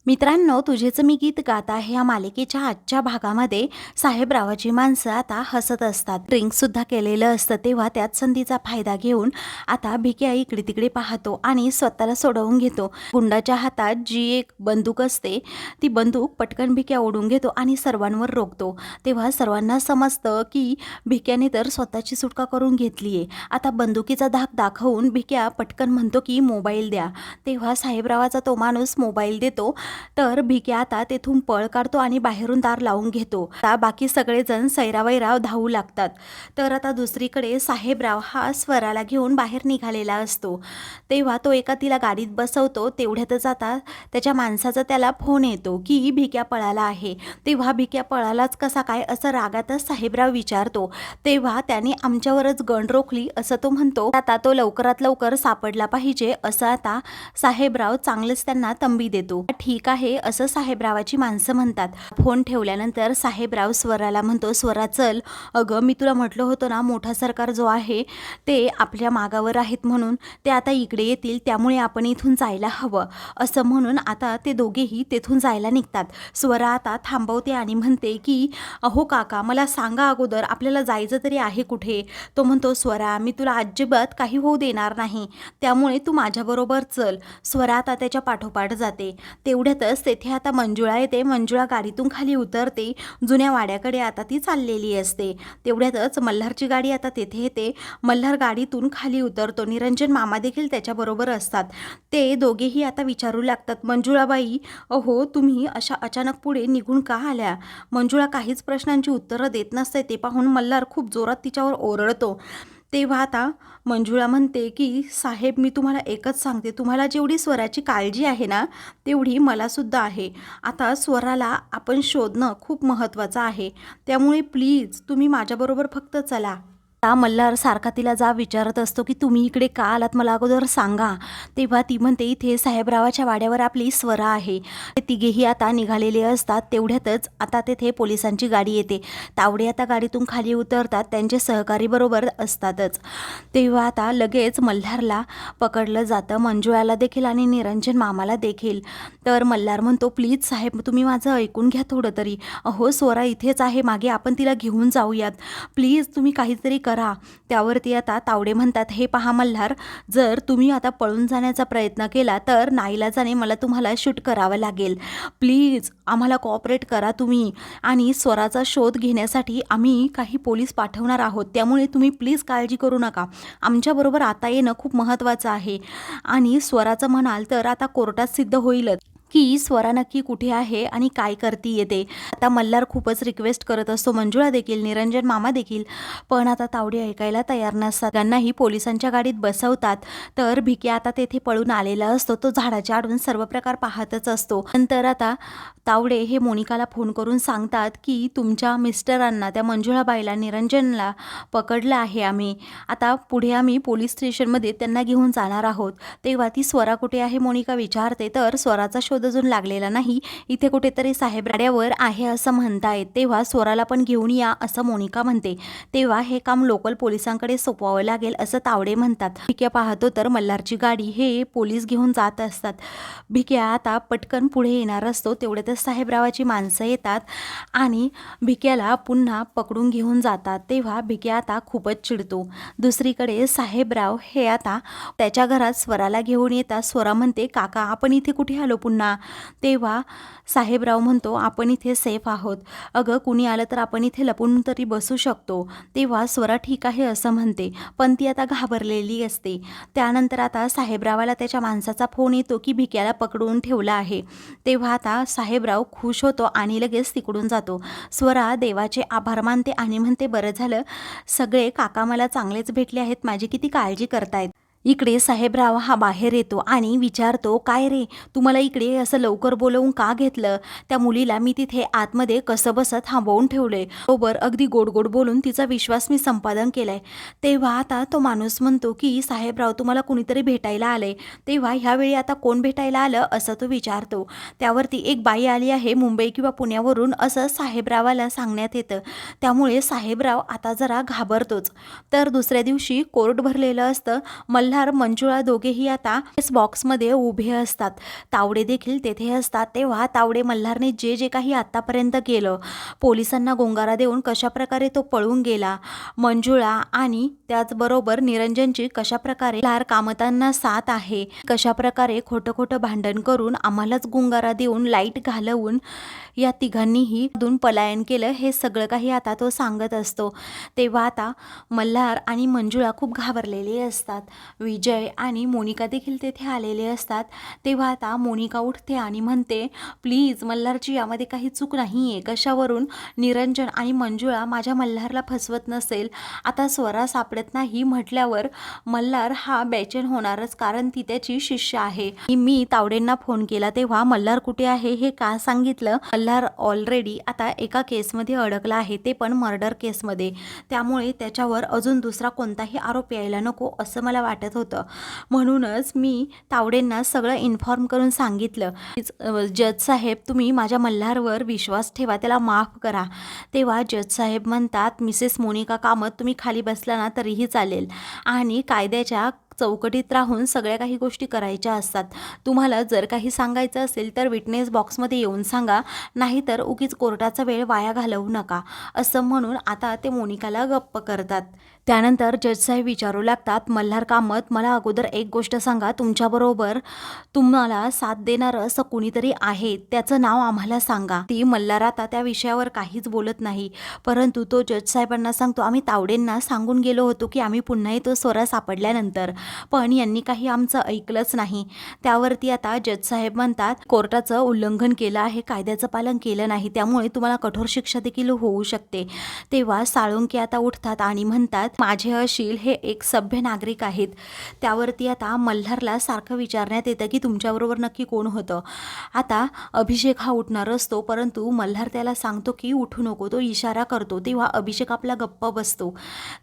मित्रांनो, तुझेच मी गीत गात आहे या मालिकेच्या आजच्या भागामध्ये साहेबरावाची माणसं आता हसत असतात. ड्रिंकसुद्धा केलेलं असतं, तेव्हा त्यात संधीचा फायदा घेऊन आता भिक्या इकडे तिकडे पाहतो आणि स्वतःला सोडवून घेतो. गुंडाच्या हातात जी एक बंदूक असते ती बंदूक पटकन भिक्या ओढून घेतो आणि सर्वांवर रोखतो. तेव्हा सर्वांना समजतं की भिक्याने तर स्वतःची सुटका करून घेतली आहे. आता बंदुकीचा धाक दाखवून भिक्या पटकन म्हणतो की मोबाईल द्या. तेव्हा साहेबरावाचा तो माणूस मोबाईल देतो. तर भिक्या आता तेथून पळ काढतो आणि बाहेरून दार लावून घेतो. आता बाकी सगळेजण सैरावैराव धावू लागतात. तर आता दुसरीकडे साहेबराव हा स्वराला घेऊन बाहेर निघालेला असतो. तेव्हा तो एका तिला गाडीत बसवतो. तेवढ्यातच आता त्याच्या माणसाचा त्याला फोन येतो की भिक्या पळाला आहे. तेव्हा भिक्या पळालाच कसा काय असं रागातच साहेबराव विचारतो. तेव्हा त्याने आमच्यावरच गण रोखली असं तो म्हणतो. आता तो लवकरात लवकर सापडला पाहिजे असं आता साहेबराव चांगलेच त्यांना तंबी देतो. ठीक आहे असं साहेबरावाची माणसं म्हणतात. फोन ठेवल्यानंतर साहेबराव स्वराला म्हणतो, स्वरा चल, अगं मी तुला म्हटलं होतं ना मोठा सरकार जो आहे ते आपल्या मागावर आहेत म्हणून, ते आता इकडे येतील, त्यामुळे आपण इथून जायला हवं असं म्हणून आता ते दोघेही तेथून जायला निघतात. स्वरा आता थांबवते आणि म्हणते की अहो काका, मला सांगा अगोदर आपल्याला जायचं तरी आहे कुठे. तो म्हणतो, स्वरा मी तुला अजिबात काही होऊ देणार नाही, त्यामुळे तू माझ्याबरोबर चल. स्वरा आता त्याच्या पाठोपाठ जाते. तेवढ्यातच तेथे आता मंजुळा येते. मंजुळा गाडीतून खाली उतरते. जुन्या वाड्याकडे आता ती चाललेली असते. तेवढ्यातच मल्हारची गाडी आता तेथे येते. मल्हार गाडीतून खाली उतरतो. निरंजन मामा देखील त्याच्याबरोबर असतात. ते दोघेही आता विचारू लागतात, मंजुळाबाई, अहो तुम्ही अशा अचानक पुढे निघून का आल्या. मंजुळा काहीच प्रश्नांची उत्तरं देत नसते. ते पाहून मल्हार खूप जोरात तिच्यावर ओरडतो. तेव्हा आता मंजुळा म्हणते की साहेब, मी तुम्हाला एकच सांगते, तुम्हाला जेवढी स्वराची काळजी आहे ना तेवढी मलासुद्धा आहे. आता स्वराला आपण शोधणं खूप महत्त्वाचं आहे, त्यामुळे प्लीज तुम्ही माझ्याबरोबर फक्त चला. आता मल्हार सारखा तिला जा विचारत असतो की तुम्ही इकडे का आलात, मला अगोदर सांगा. तेव्हा ती म्हणते इथे साहेबरावाच्या वाड्यावर आपली स्वरा आहे. ते तिघेही आता निघालेले असतात. तेवढ्यातच आता तेथे पोलिसांची गाडी येते. तावडे आता गाडीतून खाली उतरतात. त्यांचे सहकारी बरोबर असतातच. तेव्हा आता लगेच मल्हारला पकडलं जातं, मंजुळाला देखील आणि निरंजन मामाला देखील. तर मल्हार म्हणतो, प्लीज साहेब तुम्ही माझं ऐकून घ्या थोडं तरी. अहो स्वरा इथेच आहे मागे, आपण तिला घेऊन जाऊयात, प्लीज तुम्ही काहीतरी करा. त्यावरती आता तावडे म्हणतात, हे पहा मल्हार, जर तुम्ही आता पळून जाण्याचा प्रयत्न केला तर नाईलाजाने मला तुम्हाला शूट करावं लागेल. प्लीज आम्हाला कॉपरेट करा तुम्ही, आणि स्वराचा शोध घेण्यासाठी आम्ही काही पोलीस पाठवणार आहोत, त्यामुळे तुम्ही प्लीज काळजी करू नका. आमच्याबरोबर आता येणं खूप महत्त्वाचं आहे. आणि स्वराचं म्हणाल तर आता कोर्टात सिद्ध होईलच की स्वरा नक्की कुठे आहे आणि काय करती येते. आता मल्हार खूपच रिक्वेस्ट करत असतो, मंजुळा देखील, निरंजन मामा देखील, पण आता तावडे ऐकायला तयार नसतात. त्यांनाही पोलिसांच्या गाडीत बसवतात. तर भिक्या आता तेथे पळून आलेला असतो. तो झाडाच्या आडून सर्व प्रकार पाहतच असतो. नंतर आता तावडे हे मोनिकाला फोन करून सांगतात की तुमच्या मिस्टरांना, त्या मंजुळाबाईला, निरंजनला पकडलं आहे आम्ही. आता पुढे आम्ही पोलीस स्टेशनमध्ये त्यांना घेऊन जाणार आहोत. तेव्हा ती स्वरा कुठे आहे मोनिका विचारते. तर स्वराचा शोध अजून लागलेला नाही, इथे कुठेतरी साहेबराड्यावर आहे असं म्हणतायत. तेव्हा स्वराला पण घेऊन या असं मोनिका म्हणते. तेव्हा हे काम लोकल पोलिसांकडे सोपवावं लागेल असं तावडे म्हणतात. भिक्या पाहतो तर मल्हारची गाडी हे पोलीस घेऊन जात असतात. भिक्या आता पटकन पुढे येणार असतो. तेवढ्यातच साहेबरावाची माणसं येतात आणि भिक्याला पुन्हा पकडून घेऊन जातात. तेव्हा भिक्या आता खूपच चिडतो. दुसरीकडे साहेबराव हे आता त्याच्या घरात स्वराला घेऊन येतात. स्वरा म्हणते, काका आपण इथे कुठे आलो पुन्हा. तेव्हा साहेबराव म्हणतो, आपण इथे सेफ आहोत, अगं कुणी आलं तर आपण इथे लपून तरी बसू शकतो. तेव्हा स्वरा ठीक आहे असं म्हणते, पण ती आता घाबरलेली असते. त्यानंतर आता साहेबरावाला त्याच्या माणसाचा फोन येतो की भिक्याला पकडून ठेवला आहे. तेव्हा आता साहेबराव खुश होतो आणि लगेच तिकडून जातो. स्वरा देवाचे आभार मानते आणि म्हणते, बरं झालं, सगळे काका मला चांगलेच भेटले आहेत, माझी किती काळजी करतायत. इकडे साहेबराव हा बाहेर येतो आणि विचारतो, काय रे, तुम्हाला इकडे असं लवकर बोलवून का घेतलं. त्या मुलीला मी तिथे आतमध्ये कसं बसं थांबवून ठेवलंय, बरोबर अगदी गोड गोड बोलून तिचा विश्वास मी संपादन केलाय. तेव्हा आता तो माणूस म्हणतो की साहेबराव तुम्हाला कुणीतरी भेटायला आलंय. तेव्हा ह्यावेळी आता कोण भेटायला आलं असं तो विचारतो. त्यावरती एक बाई आली आहे मुंबई किंवा पुण्यावरून असं साहेबरावाला सांगण्यात येतं. त्यामुळे साहेबराव आता जरा घाबरतोच. तर दुसऱ्या दिवशी कोर्ट भरलेलं असतं. मल्हार मंजुळा दोघेही आता बॉक्समध्ये उभे असतात. तावडे देखील तेथे असतात. तेव्हा तावडे मल्हारने जे जे काही आतापर्यंत केलं, पोलिसांना गोंगारा देऊन कशाप्रकारे तो पळून गेला, मंजुळा आणि त्याचबरोबर निरंजनची कशाप्रकारे मल्हार कामतांना साथ आहे, कशाप्रकारे खोटं खोटं भांडण करून आम्हालाच गुंगारा देऊन लाईट घालवून या तिघांनीही दून पलायन केलं, हे सगळं काही आता तो सांगत असतो. तेव्हा आता मल्हार आणि मंजुळा खूप घाबरलेले असतात. विजय आणि मोनिका देखील तेथे आलेले असतात. तेव्हा आता मोनिका उठते आणि म्हणते, प्लीज मल्हारची यामध्ये काही चूक नाही आहे. कशावरून निरंजन आणि मंजुळा माझ्या मल्हारला फसवत नसेल. आता स्वरा सापडत नाही म्हटल्यावर मल्हार हा बेचैन होणारच, कारण ती त्याची शिष्य आहे. मी तावडेंना फोन केला तेव्हा मल्हार कुठे आहे हे का सांगितलं. मल्हार ऑलरेडी आता एका केसमध्ये अडकला आहे, ते पण मर्डर केसमध्ये. त्यामुळे त्याच्यावर अजून दुसरा कोणताही आरोप यायला नको असं मला वाटत होतं. म्हणूनच मी तावडेंना सगळं इन्फॉर्म करून सांगितलं, जज साहेब तुम्ही माझ्या मल्हारवर विश्वास ठेवा, त्याला माफ करा. तेव्हा जज साहेब म्हणतात, मिसेस मोनिका कामत तुम्ही खाली बसला ना तरीही चालेल, आणि कायद्याच्या चौकटीत राहून सगळ्या काही गोष्टी करायच्या असतात. तुम्हाला जर काही सांगायचं असेल तर विटनेस बॉक्समध्ये येऊन सांगा, नाहीतर उगीच कोर्टाचा वेळ वाया घालवू नका, असं म्हणून आता ते मोनिकाला गप्प करतात. त्यानंतर जज साहेब विचारू लागतात, मल्हार कामत मला अगोदर एक गोष्ट सांगा, तुमच्याबरोबर तुम्हाला साथ देणारं असं कुणीतरी आहे, त्याचं नाव आम्हाला सांगा. ती मल्हार आता त्या विषयावर काहीच बोलत नाही, परंतु तो जज साहेबांना सांगतो, आम्ही तावडेंना सांगून गेलो होतो की आम्ही पुन्हा तो स्वरा सापडल्यानंतर, पण यांनी काही आमचं ऐकलंच नाही. त्यावरती आता जज साहेब म्हणतात, कोर्टाचं उल्लंघन केलं आहे, कायद्याचं पालन केलं नाही, त्यामुळे तुम्हाला कठोर शिक्षा देखील होऊ शकते. तेव्हा साळुंके आता उठतात आणि म्हणतात, माझे अशील हे एक सभ्य नागरिक आहेत. त्यावरती आता मल्हारला सारखं विचारण्यात येतं की तुमच्याबरोबर नक्की कोण होतं. आता अभिषेक हा उठणार असतो, परंतु मल्हार त्याला सांगतो की उठू नको, तो इशारा करतो. तेव्हा अभिषेक आपला गप्प बसतो.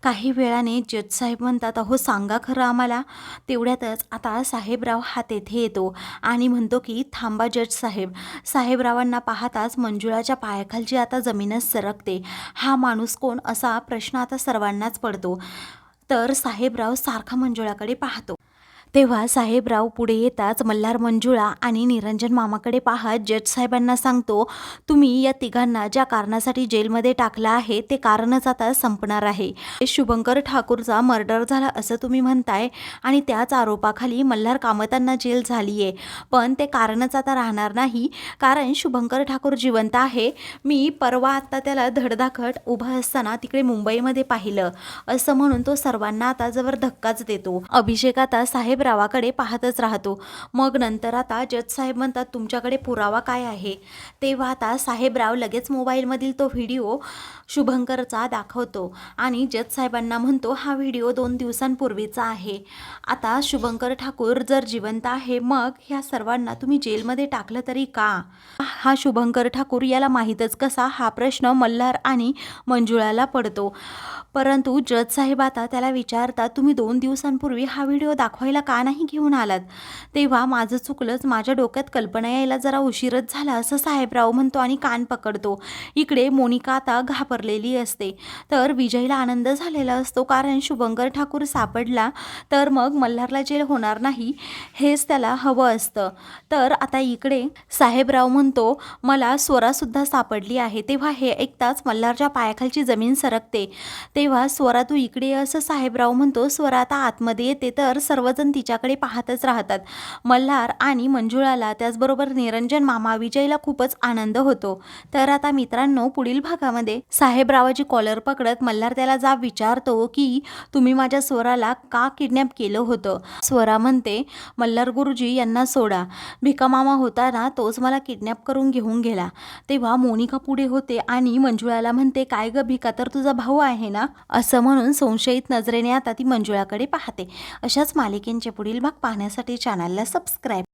काही वेळाने जज साहेब म्हणतात, अहो सांगा खरं आम्हाला. तेवढ्यातच आता साहेबराव हा तेथे येतो आणि म्हणतो की थांबा जज साहेब. साहेबरावांना पाहताच मंजुळाच्या पायाखालची आता जमीनच सरकते. हा माणूस कोण असा प्रश्न आता सर्वांनाच पडतो. तर साहेबराव सारखा मंजुळाकडे पाहतो. तेव्हा साहेबराव पुढे येताच मल्हार मंजुळा आणि निरंजन मामाकडे पाहत जज साहेबांना सांगतो, तुम्ही या तिघांना ज्या कारणासाठी जेलमध्ये टाकलं आहे ते कारणच आता संपणार आहे. शुभंकर ठाकूरचा मर्डर झाला असं तुम्ही म्हणताय आणि त्याच आरोपाखाली मल्हार कामतांना जेल झाली आहे, पण ते कारणच आता राहणार नाही, कारण शुभंकर ठाकूर जिवंत आहे. मी परवा आता त्याला धडधाकट उभा असताना तिकडे मुंबईमध्ये पाहिलं, असं म्हणून तो सर्वांना आता जवळ धक्काच देतो. अभिषेक आता साहेबरावाकडे पाहतच राहतो. मग नंतर आता जज साहेब म्हणतात, तुमच्याकडे पुरावा काय आहे. तेव्हा आता साहेबराव लगेच मोबाईलमधील तो व्हिडिओ शुभंकरचा दाखवतो आणि जज साहेबांना म्हणतो, हा व्हिडिओ 2 दिवसांपूर्वीचा आहे. आता शुभंकर ठाकूर जर जिवंत आहे, मग ह्या सर्वांना तुम्ही जेलमध्ये टाकलं तरी का. हा शुभंकर ठाकूर याला माहीतच कसा, हा प्रश्न मल्हार आणि मंजुळाला पडतो. परंतु जज साहेब आता त्याला विचारतात, तुम्ही 2 दिवसांपूर्वी हा व्हिडिओ दाखवायला का नाही घेऊन आलात. तेव्हा माझं चुकलंच, माझ्या डोक्यात कल्पना यायला जरा उशीरच झाला, असं साहेबराव म्हणतो आणि कान पकडतो. इकडे मोनिका आता घाबरलेली असते. तर विजयला आनंद झालेला असतो, कारण शुभंकर ठाकूर सापडला तर मग मल्हारला जेल होणार नाही, हेच त्याला हवं असतं. तर आता इकडे साहेबराव म्हणतो, मला स्वरासुद्धा सापडली आहे. तेव्हा हे ऐकताच मल्हारच्या पायाखालची जमीन सरकते. तेव्हा स्वरा तू इकडे असं साहेबराव म्हणतो. स्वरा आता आतमध्ये येते तर सर्वजण तिच्याकडे पाहतच राहतात. मल्हार आणि मंजुळाला, त्याचबरोबर निरंजन मामा, विजयला खूपच आनंद होतो. तर आता मित्रांनो, पुढील भागामध्ये साहेबरावाची कॉलर पकडत मल्हार त्याला जाब विचारतो की तुम्ही माझ्या स्वराला का किडनॅप केलं होतं. स्वरा म्हणते, मल्हार गुरुजी यांना सोडा, भिका मामा होता ना तोच मला किडनॅप करून घेऊन गेला. तेव्हा मोनिका पुढे होते आणि मंजुळाला म्हणते, काय ग भिका, तर तुझा भाऊ आहे ना, असं म्हणून संशयित नजरेने आता ती मंजुळाकडे पाहते. अशाच मालिकेंचे पुढील भाग पाहण्यासाठी चॅनलला सबस्क्राईब